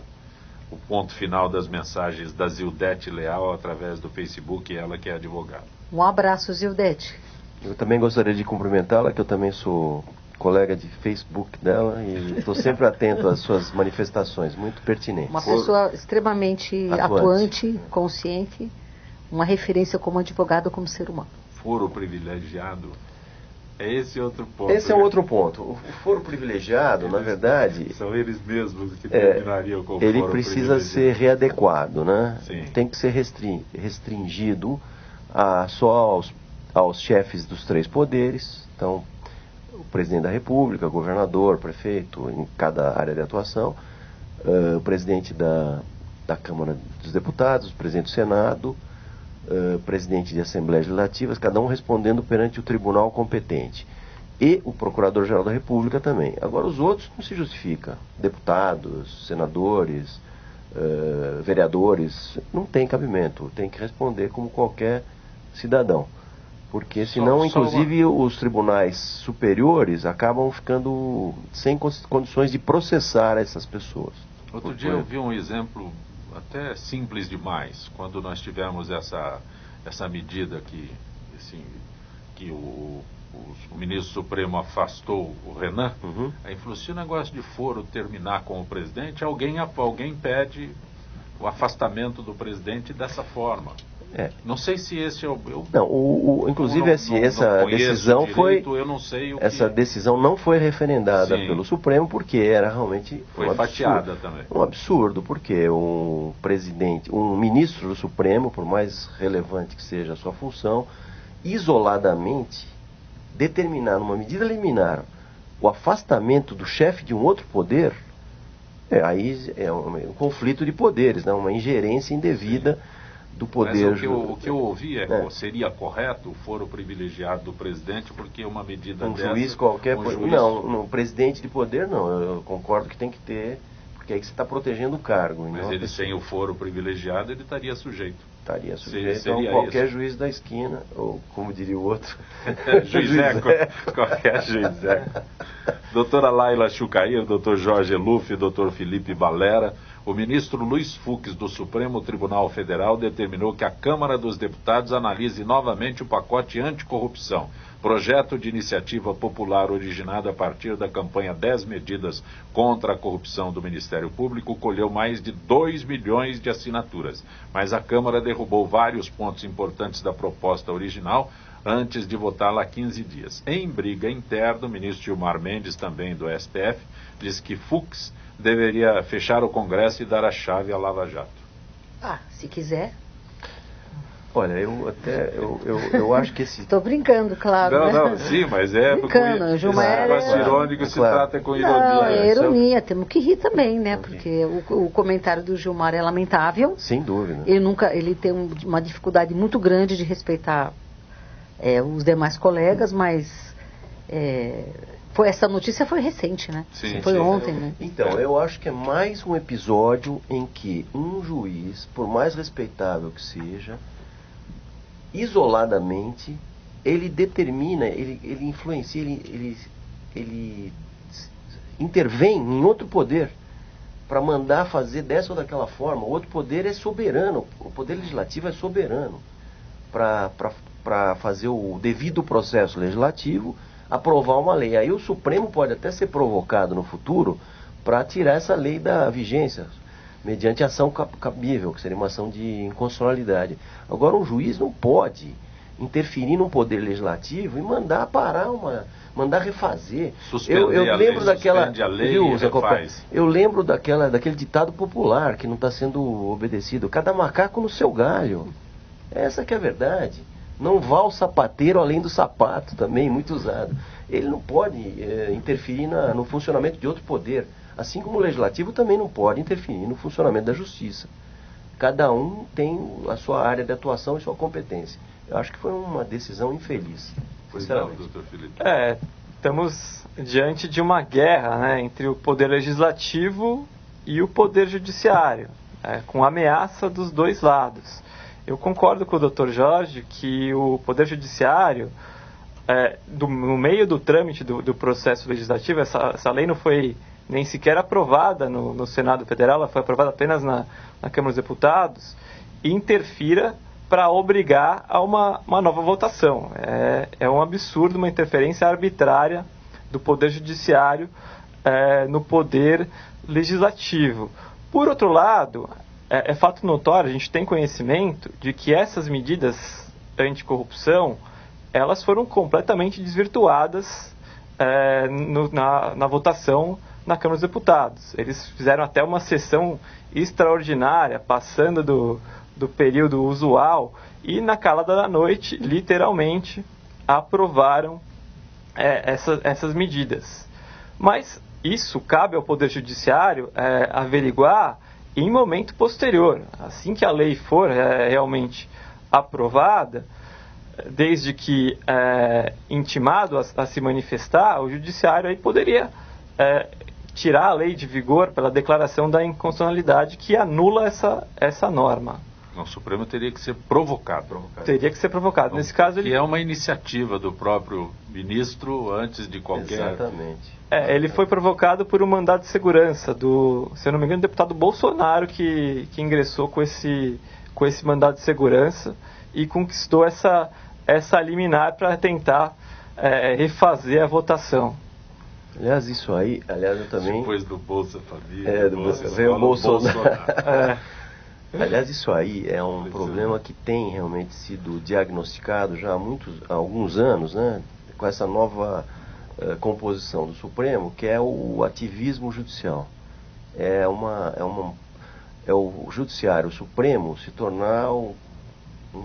o ponto final das mensagens da Zildete Leal através do Facebook, ela que é advogada. Um abraço, Zildete. Eu também gostaria de cumprimentá-la, que eu também sou colega de Facebook dela e estou sempre atento às suas manifestações, muito pertinentes. Uma pessoa extremamente atuante, consciente, uma referência como advogado, como ser humano. Foro privilegiado, é esse outro ponto. Esse é um outro ponto. O foro privilegiado, na verdade... São eles mesmos que terminariam com o ele precisa ser readequado, né? Sim. Tem que ser restringido só aos chefes dos 3 poderes. Então, o presidente da República, governador, prefeito, em cada área de atuação, o presidente da Câmara dos Deputados, o presidente do Senado, presidente de Assembleias Legislativas, cada um respondendo perante o tribunal competente. E o Procurador-Geral da República também. Agora, os outros não se justifica. Deputados, senadores, vereadores, não tem cabimento. Tem que responder como qualquer cidadão. Porque senão, inclusive, os tribunais superiores acabam ficando sem condições de processar essas pessoas. Outro dia eu vi um exemplo até simples demais, quando nós tivemos essa medida que o o ministro Supremo afastou o Renan, aí falou, se o negócio de foro terminar com o presidente, alguém pede o afastamento do presidente dessa forma. Não sei se esse é o... Inclusive essa decisão direito, eu não sei essa decisão não foi referendada pelo Supremo porque era realmente foi fatiada também. Um absurdo, porque um ministro do Supremo, por mais relevante que seja a sua função, isoladamente determinar numa medida liminar o afastamento do chefe de um outro poder, aí é um conflito de poderes, né? Uma ingerência indevida do poder. Mas o que eu ouvi seria correto o foro privilegiado do presidente, porque uma medida dessa... Juiz qualquer... Não, no presidente de poder não, eu concordo que tem que ter, porque aí que você está protegendo o cargo. Mas ele sem o foro privilegiado, ele estaria sujeito. Estaria sujeito a qualquer juiz da esquina, ou como diria o outro... Qualquer juiz. Doutora Laila Chucair, doutor Jorge Luff, doutor Felipe Balera. O ministro Luiz Fux, do Supremo Tribunal Federal, determinou que a Câmara dos Deputados analise novamente o pacote anticorrupção, projeto de iniciativa popular originado a partir da campanha 10 medidas contra a corrupção do Ministério Público, colheu mais de 2 milhões de assinaturas, mas a Câmara derrubou vários pontos importantes da proposta original antes de votá-la há 15 dias. Em briga interna, o ministro Gilmar Mendes, também do STF, disse que Fux deveria fechar o Congresso e dar a chave à Lava Jato. Se quiser. Olha, eu acho que esse... Estou brincando, claro. Não, sim, mas é... Brincando, Gilmar irônico se trata com ironia. Não, é ironia, temos que rir também, né? Porque o comentário do Gilmar é lamentável. Sem dúvida. Ele tem uma dificuldade muito grande de respeitar os demais colegas, mas... essa notícia foi recente, né? Foi ontem, né? Então, eu acho que é mais um episódio em que um juiz, por mais respeitável que seja, isoladamente, ele determina, ele influencia, ele intervém em outro poder para mandar fazer dessa ou daquela forma. O outro poder é soberano, o poder legislativo é soberano para fazer o devido processo legislativo, aprovar uma lei. Aí o Supremo pode até ser provocado no futuro para tirar essa lei da vigência, mediante ação cabível, que seria uma ação de inconstitucionalidade. Agora, um juiz não pode interferir no poder legislativo e mandar parar mandar refazer. Eu lembro daquela... Eu lembro daquele ditado popular que não está sendo obedecido. Cada macaco no seu galho. Essa que é a verdade. Não vá o sapateiro além do sapato, também muito usado. Ele não pode interferir no funcionamento de outro poder, assim como o legislativo também não pode interferir no funcionamento da justiça. Cada um tem a sua área de atuação e sua competência. Eu acho que foi uma decisão infeliz. Doutor Felipe. Estamos diante de uma guerra, né, entre o poder legislativo e o poder judiciário, com ameaça dos dois lados. Eu concordo com o Dr. Jorge que o Poder Judiciário, no meio do trâmite do processo legislativo, essa lei não foi nem sequer aprovada no Senado Federal, ela foi aprovada apenas na Câmara dos Deputados, e interfira para obrigar a uma nova votação. É um absurdo, uma interferência arbitrária do Poder Judiciário no Poder Legislativo. Por outro lado... É fato notório, a gente tem conhecimento de que essas medidas anticorrupção, elas foram completamente desvirtuadas na votação na Câmara dos Deputados. Eles fizeram até uma sessão extraordinária, passando do período usual, e na calada da noite, literalmente, aprovaram essas medidas. Mas isso cabe ao Poder Judiciário averiguar em momento posterior. Assim que a lei for realmente aprovada, desde que intimado a se manifestar, o judiciário aí poderia tirar a lei de vigor pela declaração da inconstitucionalidade que anula essa norma. O Supremo teria que ser provocado. Teria que ser provocado. Nesse caso, que é uma iniciativa do próprio ministro antes de qualquer... Exatamente. Ele foi provocado por um mandado de segurança se eu não me engano, do deputado Bolsonaro que ingressou com esse mandado de segurança e conquistou essa liminar para tentar refazer a votação. Aliás, isso aí, eu também... Depois do Bolsa Família, veio o Bolsonaro. É. Aliás, isso aí é um problema que tem realmente sido diagnosticado já há alguns anos, né, com essa nova composição do Supremo, que é o ativismo judicial. É o Judiciário, o Supremo, se tornar um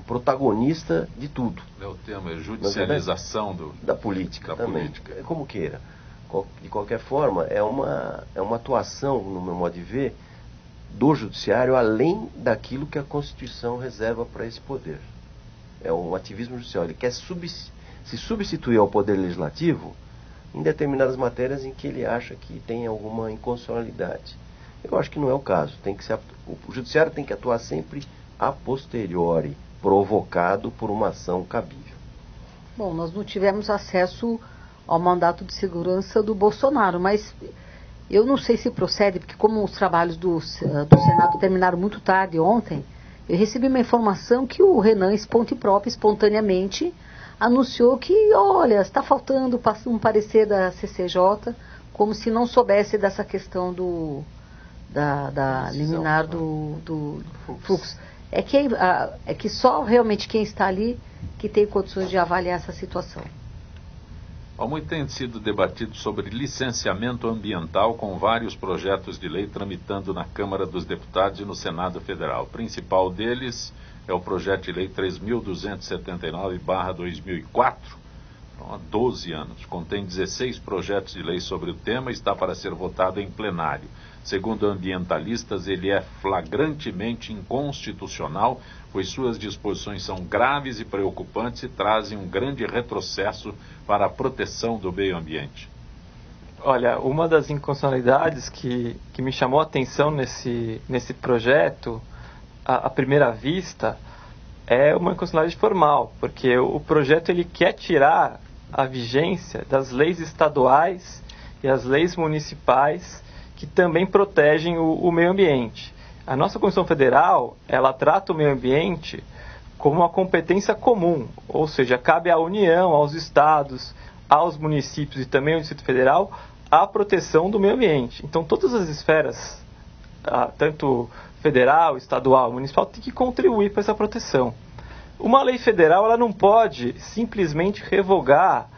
protagonista de tudo. É o tema, judicialização da política também. Política. Como queira. De qualquer forma, é uma atuação, no meu modo de ver, do Judiciário além daquilo que a Constituição reserva para esse poder. É um ativismo judicial. Ele quer se substituir ao Poder Legislativo em determinadas matérias em que ele acha que tem alguma inconstitucionalidade. Eu acho que não é o caso. O Judiciário tem que atuar sempre a posteriori, provocado por uma ação cabível. Bom, nós não tivemos acesso ao mandato de segurança do Bolsonaro, mas eu não sei se procede, porque como os trabalhos do Senado terminaram muito tarde ontem, eu recebi uma informação que o Renan, espontaneamente, anunciou que, olha, está faltando um parecer da CCJ, como se não soubesse dessa questão da liminar do fluxo. É que só realmente quem está ali que tem condições de avaliar essa situação. Muito tem sido debatido sobre licenciamento ambiental com vários projetos de lei tramitando na Câmara dos Deputados e no Senado Federal. O principal deles é o projeto de lei 3.279/2004, há 12 anos. Contém 16 projetos de lei sobre o tema e está para ser votado em plenário. Segundo ambientalistas, ele é flagrantemente inconstitucional, pois suas disposições são graves e preocupantes e trazem um grande retrocesso para a proteção do meio ambiente. Olha, uma das inconstitucionalidades que me chamou a atenção nesse projeto, à primeira vista, é uma inconstitucionalidade formal, porque o projeto ele quer tirar a vigência das leis estaduais e as leis municipais que também protegem o meio ambiente. A nossa Constituição Federal, ela trata o meio ambiente como uma competência comum, ou seja, cabe à União, aos estados, aos municípios e também ao Distrito Federal, a proteção do meio ambiente. Então, todas as esferas, tanto federal, estadual, municipal, tem que contribuir para essa proteção. Uma lei federal, ela não pode simplesmente revogar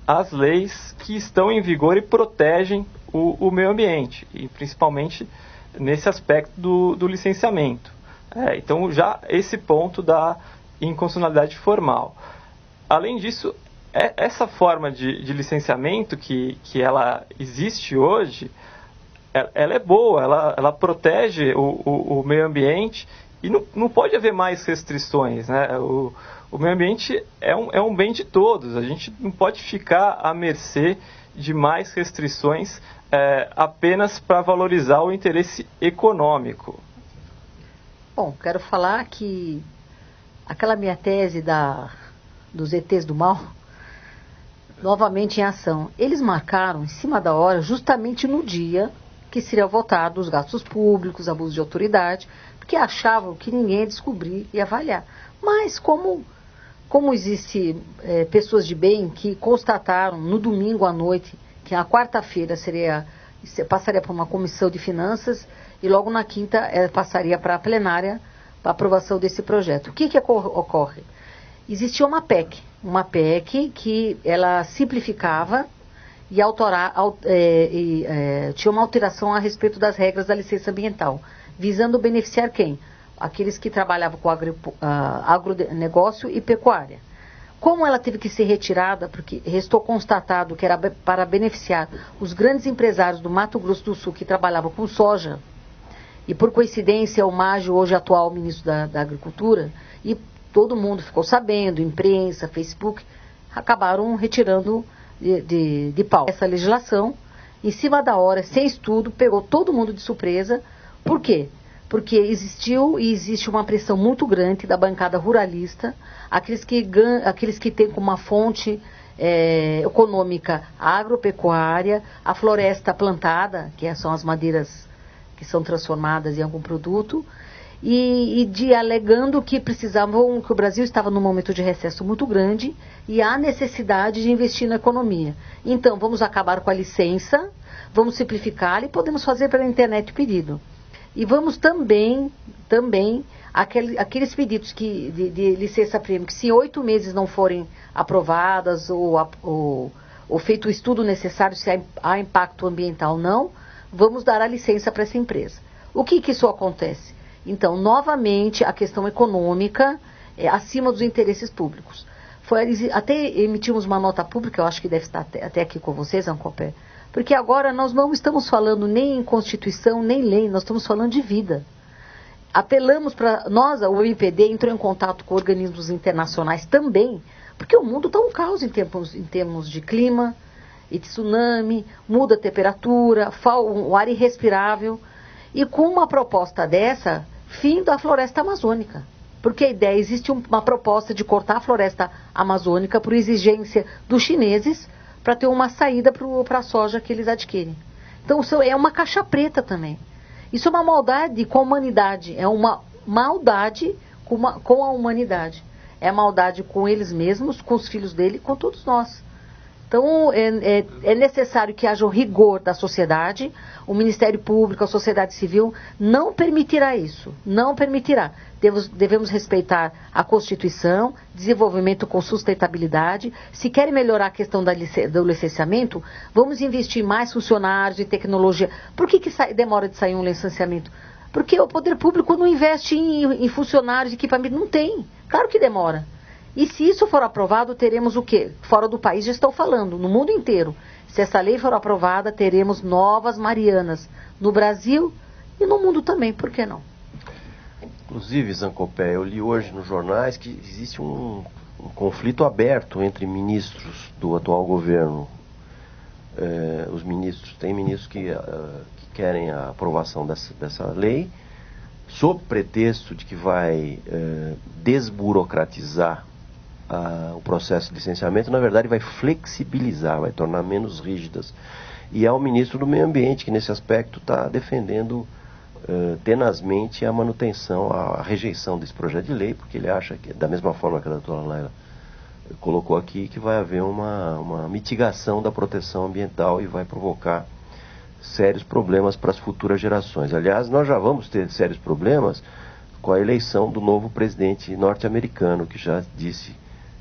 as leis que estão em vigor e protegem o meio ambiente, e principalmente nesse aspecto do licenciamento. Então, já esse ponto da inconstitucionalidade formal. Além disso, essa forma de licenciamento que ela existe hoje, ela é boa, ela protege o meio ambiente e não pode haver mais restrições, né? O meio ambiente é um bem de todos, a gente não pode ficar à mercê de mais restrições apenas para valorizar o interesse econômico. Bom, quero falar que aquela minha tese dos ETs do mal, novamente em ação, eles marcaram em cima da hora, justamente no dia que seria votado os gastos públicos, abuso de autoridade, porque achavam que ninguém ia descobrir e avaliar. Mas como existe pessoas de bem que constataram no domingo à noite que na quarta-feira passaria para uma comissão de finanças e logo na quinta passaria para a plenária para aprovação desse projeto. O que ocorre? Existia uma PEC que ela simplificava e tinha uma alteração a respeito das regras da licença ambiental, visando beneficiar quem? Aqueles que trabalhavam com agronegócio e pecuária. Como ela teve que ser retirada, porque restou constatado que era para beneficiar os grandes empresários do Mato Grosso do Sul que trabalhavam com soja, e por coincidência o Mágio, hoje atual ministro da Agricultura, e todo mundo ficou sabendo, imprensa, Facebook, acabaram retirando de pau essa legislação, em cima da hora, sem estudo, pegou todo mundo de surpresa. Por quê? Porque existiu e existe uma pressão muito grande da bancada ruralista, aqueles que têm como uma fonte econômica a agropecuária, a floresta plantada, que são as madeiras que são transformadas em algum produto, e alegando que precisavam, que o Brasil estava num momento de recesso muito grande e há necessidade de investir na economia. Então, vamos acabar com a licença, vamos simplificar e podemos fazer pela internet o pedido. E vamos também aqueles pedidos de licença-prêmio, que se 8 meses não forem aprovadas ou feito o estudo necessário se há impacto ambiental ou não, vamos dar a licença para essa empresa. O que isso acontece? Então, novamente, a questão econômica é acima dos interesses públicos. Até emitimos uma nota pública, eu acho que deve estar até aqui com vocês, Ancopé, porque agora nós não estamos falando nem em Constituição, nem lei, nós estamos falando de vida. Apelamos para nós, o MPD entrou em contato com organismos internacionais também, porque o mundo está um caos em termos de clima, e tsunami, muda a temperatura, o ar irrespirável. E com uma proposta dessa, fim da floresta amazônica. Porque a ideia, existe uma proposta de cortar a floresta amazônica por exigência dos chineses para ter uma saída para a soja que eles adquirem. Então é uma caixa preta também. Isso é uma maldade com a humanidade, é uma maldade com a humanidade. É maldade com eles mesmos, com os filhos dele, com todos nós. Então, é necessário que haja o rigor da sociedade, o Ministério Público, a sociedade civil, não permitirá isso, não permitirá. Devemos respeitar a Constituição, desenvolvimento com sustentabilidade. Se querem melhorar a questão do licenciamento, vamos investir em mais funcionários e tecnologia. Por que demora de sair um licenciamento? Porque o poder público não investe em funcionários e equipamento, não tem. Claro que demora. E se isso for aprovado, teremos o quê? Fora do país, já estou falando, no mundo inteiro. Se essa lei for aprovada, teremos novas Marianas no Brasil e no mundo também, por que não? Inclusive, Zancopé, eu li hoje nos jornais que existe um conflito aberto entre ministros do atual governo. Tem ministros que querem a aprovação dessa lei, sob pretexto de que vai desburocratizar o processo de licenciamento. Na verdade, vai flexibilizar, vai tornar menos rígidas. E há o ministro do Meio Ambiente que, nesse aspecto, está defendendo tenazmente a manutenção, a rejeição desse projeto de lei, porque ele acha que, da mesma forma que a doutora Laila colocou aqui, que vai haver uma mitigação da proteção ambiental e vai provocar sérios problemas para as futuras gerações. Aliás, nós já vamos ter sérios problemas com a eleição do novo presidente norte-americano, que já disse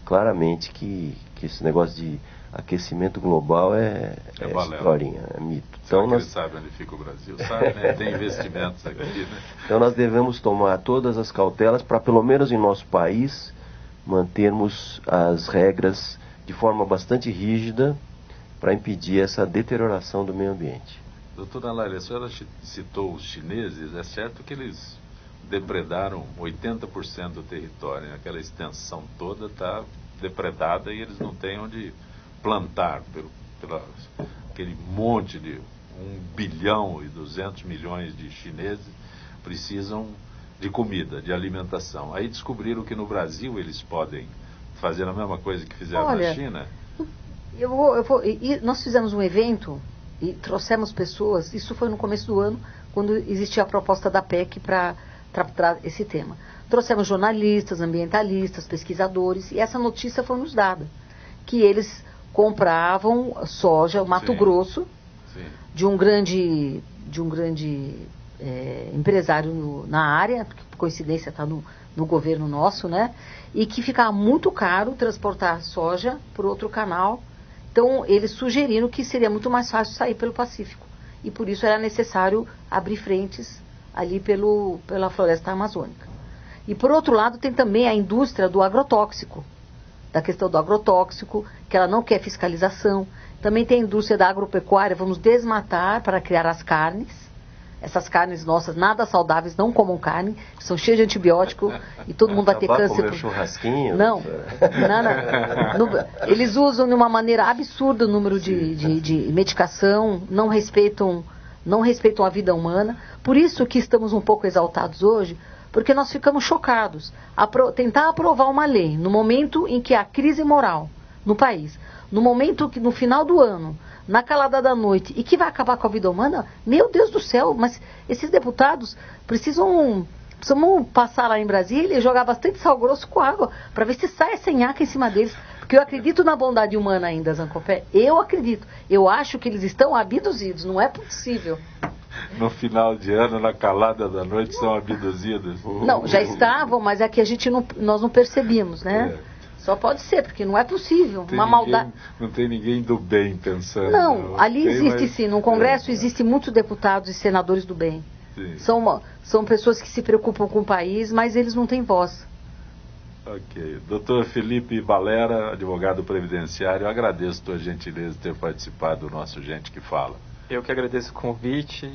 claramente que esse negócio de aquecimento global é historinha, é mito. Então ele sabe onde fica o Brasil? Sabe, né? Tem investimentos aqui, né? Então nós devemos tomar todas as cautelas para, pelo menos em nosso país, mantermos as regras de forma bastante rígida para impedir essa deterioração do meio ambiente. Doutora Laila, a senhora citou os chineses, é certo que eles depredaram 80% do território, né? Aquela extensão toda está depredada e eles não têm onde plantar, aquele monte de 1 bilhão e 200 milhões de chineses precisam de comida, de alimentação. Aí descobriram que no Brasil eles podem fazer a mesma coisa que fizeram na China. Nós fizemos um evento e trouxemos pessoas, isso foi no começo do ano, quando existia a proposta da PEC para tratar esse tema. Trouxemos jornalistas, ambientalistas, pesquisadores, e essa notícia foi nos dada, que eles compravam soja, Mato Grosso, de um grande empresário na área, que por coincidência está no governo nosso, né? E que ficava muito caro transportar soja por outro canal. Então, eles sugeriram que seria muito mais fácil sair pelo Pacífico. E por isso era necessário abrir frentes ali pela floresta amazônica. E por outro lado, tem também a indústria do agrotóxico, da questão do agrotóxico, que ela não quer fiscalização. Também tem a indústria da agropecuária, vamos desmatar para criar as carnes. Essas carnes nossas, nada saudáveis, não comam carne, são cheias de antibiótico e todo mundo vai ter câncer. Comer churrasquinho? Não, eles usam de uma maneira absurda o número de medicação, não respeitam a vida humana. Por isso que estamos um pouco exaltados hoje, porque nós ficamos chocados. Tentar aprovar uma lei no momento em que há crise moral no país, no momento que no final do ano, na calada da noite, e que vai acabar com a vida humana, meu Deus do céu, mas esses deputados precisam precisamos passar lá em Brasília e jogar bastante sal grosso com água, para ver se sai essa nhaca em cima deles. Porque eu acredito na bondade humana ainda, Zancopé. Eu acredito. Eu acho que eles estão abduzidos, não é possível. No final de ano, na calada da noite, são abduzidos. Não, já estavam, mas é que nós não percebíamos, né? Só pode ser, porque não é possível. Uma maldade. Não tem ninguém do bem pensando. Não, ali existe sim. No Congresso existem muitos deputados e senadores do bem. São pessoas que se preocupam com o país, mas eles não têm voz. Ok. Doutor Felipe Balera, advogado previdenciário, eu agradeço a tua gentileza de ter participado do nosso Gente que Fala. Eu que agradeço o convite.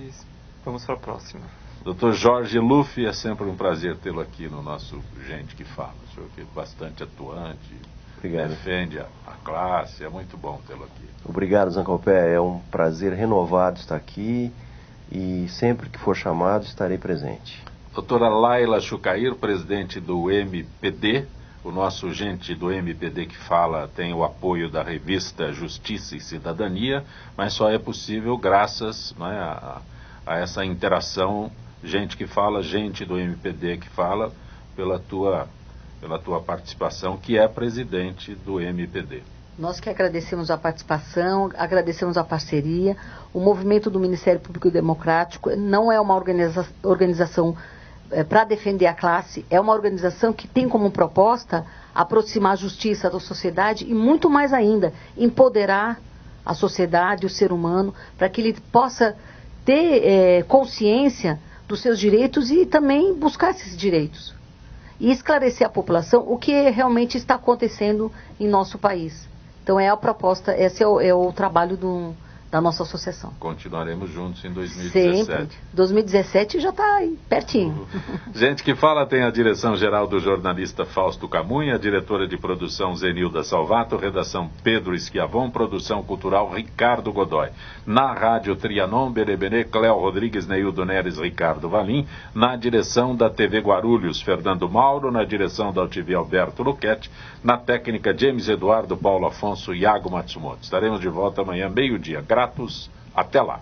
Vamos para a próxima. Doutor Jorge Luff, é sempre um prazer tê-lo aqui no nosso Gente que Fala. O senhor que é bastante atuante, Obrigado. Defende a classe, é muito bom tê-lo aqui. Obrigado, Zancopé. É um prazer renovado estar aqui e sempre que for chamado estarei presente. Doutora Laila Chucair, presidente do MPD. O nosso Gente do MPD que Fala tem o apoio da revista Justiça e Cidadania, mas só é possível graças, né, a essa interação, Gente que Fala, gente do MPD que Fala, pela tua participação, que é presidente do MPD. Nós que agradecemos a participação, agradecemos a parceria. O movimento do Ministério Público Democrático não é uma organização para defender a classe, é uma organização que tem como proposta aproximar a justiça da sociedade e, muito mais ainda, empoderar a sociedade, o ser humano, para que ele possa ter consciência dos seus direitos e também buscar esses direitos. E esclarecer à população o que realmente está acontecendo em nosso país. Então é a proposta, esse é o trabalho da nossa associação. Continuaremos juntos em 2017. Sempre. 2017 já está aí, pertinho. Gente que Fala tem a direção-geral do jornalista Fausto Camunha, a diretora de produção Zenilda Salvato, redação Pedro Esquiavon, produção cultural Ricardo Godoy. Na Rádio Trianon, Bereberê, Cléo Rodrigues, Neildo Neres, Ricardo Valim. Na direção da TV Guarulhos, Fernando Mauro. Na direção da UTV, Alberto Luquete. Na técnica, James Eduardo, Paulo Afonso e Iago Matsumoto. Estaremos de volta amanhã, meio-dia. Gratos, até lá.